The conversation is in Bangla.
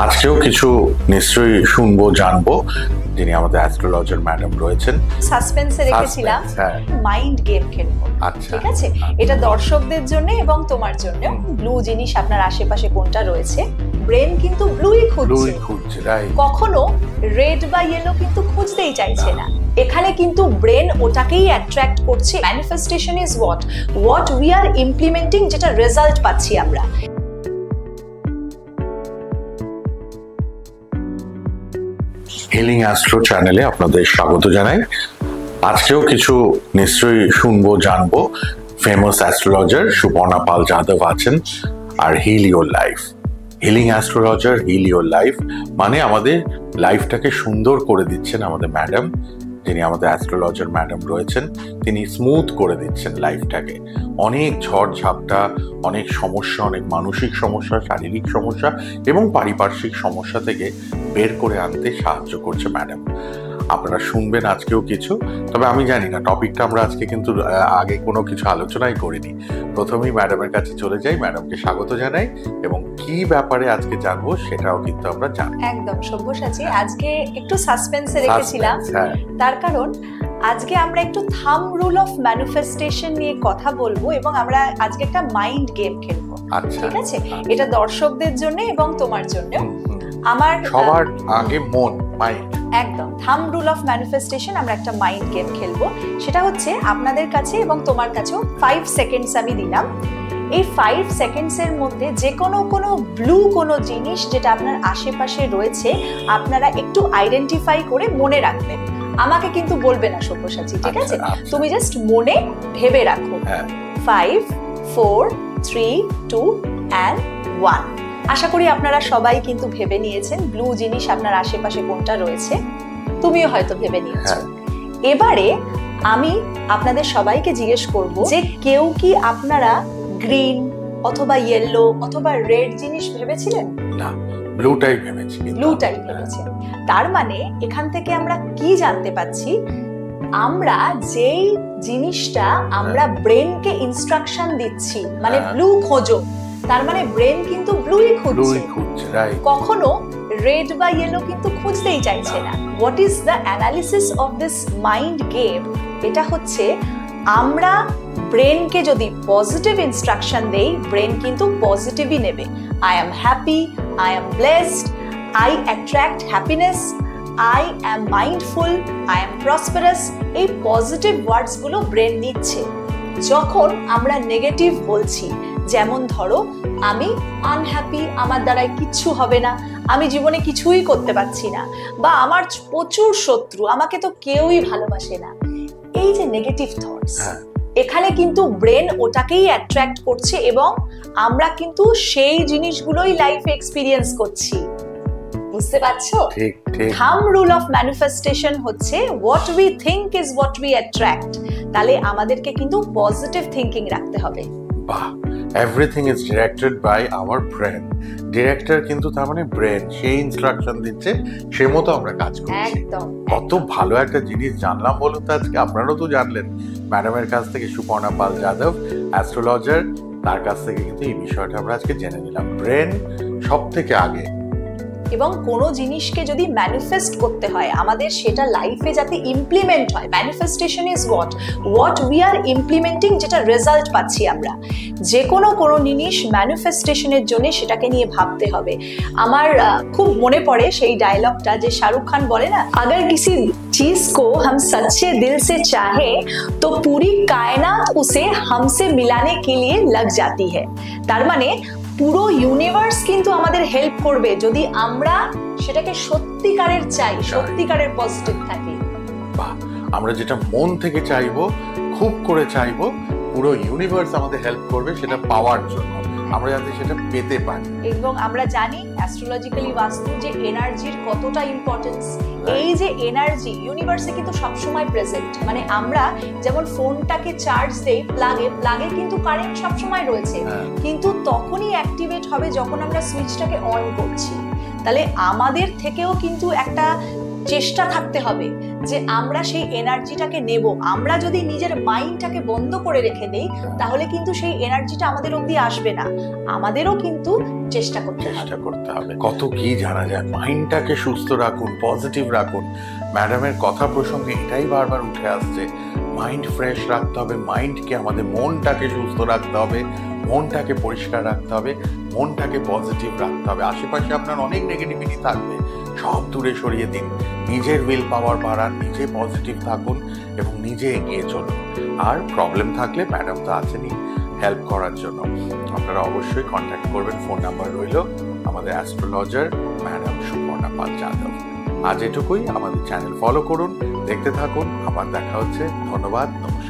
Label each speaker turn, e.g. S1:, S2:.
S1: আজকেও কিছু নিশ্চয়ই শুনবো জানবো, যিনি আমাদের অ্যাস্ট্রোলজার ম্যাডাম রয়েছেন।
S2: সাসপেন্সে রেখেছিলাম মাইন্ড গেম খেলবো। ঠিক আছে, এটা দর্শকদের জন্য এবং তোমার জন্য। ব্লু জিনিস আপনার আশেপাশে কোনটা রয়েছে, ব্রেন কিন্তু ব্লুই খুঁজছে, কখনো রেড বা ইয়েলো কিন্তু খুঁজতেই চাইছে না। এখানে কিন্তু ব্রেন ওটাকেই অ্যাট্রাক্ট করছে। Manifestation is what we are implementing, যেটা রেজাল্ট পাচ্ছি আমরা।
S1: হিলিং অ্যাস্ট্রো চ্যানেলে আপনাদের স্বাগত জানাই। আজকেও কিছু নিশ্চয়ই শুনবো জানবো। ফেমাস অ্যাস্ট্রোলজার সুপর্ণা পাল যাদব আছেন, আর heal your life. Healing astrologer, heal your life মানে আমাদের লাইফটাকে সুন্দর করে দিচ্ছেন আমাদের ম্যাডাম, যিনি আমাদের অ্যাস্ট্রোলজার ম্যাডাম রয়েছেন। তিনি স্মুথ করে দিচ্ছেন লাইফটাকে। অনেক ঝড় ঝাপটা, অনেক সমস্যা, অনেক মানসিক সমস্যা, শারীরিক সমস্যা এবং পারিপার্শ্বিক সমস্যা থেকে বের করে আনতে সাহায্য করছে ম্যাডাম। আপনারা শুনবেন আজকেও কিছু, তবে আমি জানি না টপিকটা আমরা আজকে কিন্তু আগে কোনো কিছু আলোচনাই করিনি। প্রথমেই ম্যাডামের কাছে চলে যাই, ম্যাডামকে স্বাগত জানাই এবং কি ব্যাপারে আজকে জানবো সেটাও কিন্তু আমরা জানি।
S2: একদম সব্যসাচী, আজকে একটু সাসপেন্সে রেখেছিলাম, তার কারণ আজকে আমরা একটু থাম রুল অফ ম্যানিফেস্টেশন নিয়ে কথা বলবো এবং আমরা আজকে একটা মাইন্ড গেম খেলবো। ঠিক আছে, এটা দর্শকদের জন্য এবং তোমার জন্য। আমার
S1: সবার আগে মন, মাইন্ড।
S2: একদম থাম রুল অফ ম্যানিফেস্টেশন, আমরা একটা মাইন্ড গেম খেলবো। সেটা হচ্ছে আপনাদের কাছে এবং তোমার কাছেও 5 সেকেন্ডস আমি দিলাম। এই 5 সেকেন্ডসের মধ্যে যে কোনো ব্লু কোনো জিনিস যেটা আপনার আশেপাশে রয়েছে আপনারা একটু আইডেন্টিফাই করে মনে রাখবেন। আমাকে কিন্তু বলবে না সব্যসাচী, ঠিক আছে? তুমি জাস্ট মনে ভেবে রাখো। 5, 4, 3, 2 and 1। আশা করি আপনারা সবাই কিন্তু ভেবে নিয়েছেন ব্লু জিনিস আপনার আশেপাশে কোনটা রয়েছে। তুমিও হয়তো ভেবে নিয়েছো। এবারে আমি আপনাদের সবাইকে জিজ্ঞেস করব যে কেউ কি আপনারা গ্রিন অথবা ইয়েলো অথবা রেড জিনিস ভেবেছিলেন?
S1: না, ব্লুটাই ভেবেছি।
S2: ব্লুটাই ভেবেছেন। তার মানে এখান থেকে আমরা কি জানতে পাচ্ছি, আমরা যেই জিনিসটা আমরা ব্রেনকে ইনস্ট্রাকশন দিচ্ছি, মানে ব্লু খোঁজো, তার মানে ব্রেন কিন্তু ব্লুই খুঁজছে, কখনো রেড বা ইয়েলো কিন্তু খুঁজতেই চাইছে না। What is the analysis of this mind game? এটা হচ্ছে আমরা ব্রেনকে যদি পজিটিভ ইনস্ট্রাকশন দেই, ব্রেন কিন্তু পজিটিভই নেবে। I am happy, I am blessed, I attract happiness, I am mindful, I am prosperous, এই পজিটিভ ওয়ার্ডসগুলো ব্রেন নিচ্ছে। যখন আমরা নেগেটিভ বলছি, যেমন ধরো আমি আনহ্যাপি, আমার দ্বারাই কিচ্ছু হবে না, আমি জীবনে কিছুই করতে পারছি না, বা আমার প্রচুর শত্রু, আমাকে তো কেউই ভালোবাসে না, এই যে নেগেটিভ থটস, এখানে কিন্তু ব্রেন ওটাকেই অ্যাট্রাক্ট করছে এবং আমরা কিন্তু সেই জিনিসগুলোই লাইফে এক্সপিরিয়েন্স করছি। বুঝতে পারছো? থাম রুল অফ ম্যানিফেস্টেশন হচ্ছে what we think is what we attract. তাহলে আমাদেরকে কিন্তু পজিটিভ থিঙ্কিং রাখতে হবে।
S1: বাহ, everything is directed by our brain. Director কিন্তু তার মানে ব্রেন, সেই ইনস্ট্রাকশন দিচ্ছে, সে মতো আমরা কাজ করছি।
S2: একদম।
S1: কত ভালো একটা জিনিস জানলাম বলুন তো আজকে। আপনারাও তো জানলেন ম্যাডামের কাছ থেকে, সুপর্ণা পাল যাদব অ্যাস্ট্রোলজার, তার কাছ থেকে কিন্তু এই বিষয়টা আমরা আজকে জেনে নিলাম। ব্রেন সব থেকে আগে।
S2: এবং কোনো জিনিসকে যদি ম্যানিফেস্ট করতে হয় আমাদের, সেটা লাইফে যাতে ইমপ্লিমেন্ট হয়, manifestation is what we are implementing, যেটা রেজাল্ট পাচ্ছি আমরা। যে কোনো জিনিস ম্যানিফেস্টেশনের জন্য সেটাকে নিয়ে ভাবতে হবে। আমার খুব মনে পড়ে সেই ডায়লগটা যে শাহরুখ খান বলে না, अगर किसी चीज को हम सच्चे दिल से चाहे तो पूरी कायनात उसे हमसे मिलाने के लिए लग जाती है। তার মানে পুরো ইউনিভার্স কিন্তু আমাদের হেল্প করবে যদি আমরা সেটাকে সত্যিকারের চাই, সত্যিকারের পজিটিভ থাকি।
S1: আমরা যেটা মন থেকে চাইবো, খুব করে চাইবো, পুরো ইউনিভার্স আমাদের হেল্প করবে সেটা পাওয়ার জন্য, আমরা যাতে সেটা পেতে পারি।
S2: এবং আমরা জানি অ্যাস্ট্রোলজিক্যালি বাস্তু যে এনার্জির কতটা ইম্পর্টেন্স। এই যে এনার্জি ইউনিভার্সে কিন্তু সবসময় প্রেজেন্ট। মানে আমরা যেমন ফোনটাকে চার্জ দেই প্লাগে কিন্তু কারেন্ট সবসময় রয়েছে, কিন্তু তখনই অ্যাক্টিভেট হবে যখন আমরা সুইচটাকে অন করছি। তাহলে আমাদের থেকেও কিন্তু একটা চেষ্টা থাকতে হবে যে আমরা সেই এনার্জিটাকে নেব। আমরা যদি নিজের মাইন্ডটাকে বন্ধ করে রেখে দেই তাহলে কিন্তু সেই এনার্জিটা আমাদের অবধি আসবে না। আমাদেরও কিন্তু চেষ্টা করতে হবে।
S1: কত কি জানা যায়। মাইন্ডটাকে সুস্থ রাখুন, পজিটিভ রাখুন। ম্যাডামের কথা প্রসঙ্গে এটাই বারবার উঠে আসছে, মাইন্ড ফ্রেশ রাখতে হবে, মাইন্ডকে, আমাদের মনটাকে সুস্থ রাখতে হবে, মনটাকে পরিষ্কার রাখতে হবে, মনটাকে পজিটিভ রাখতে হবে। আশেপাশে আপনার অনেক নেগেটিভিটি থাকবে, সব দূরে সরিয়ে দিন। নিজের উইল পাওয়ার বাড়ান, নিজে পজিটিভ থাকুন এবং নিজে এগিয়ে চলুন। আর প্রবলেম থাকলে ম্যাডাম তো আছেনই হেল্প করার জন্য। আপনারা অবশ্যই কন্ট্যাক্ট করবেন, ফোন নাম্বার রইল, আমাদের অ্যাস্ট্রোলজার ম্যাডাম সুপর্ণা পাল যাদব। আজ এটুকুই। আমাদের চ্যানেল ফলো করুন, দেখতে থাকুন। আবার দেখা হচ্ছে। ধন্যবাদ, নমস্কার।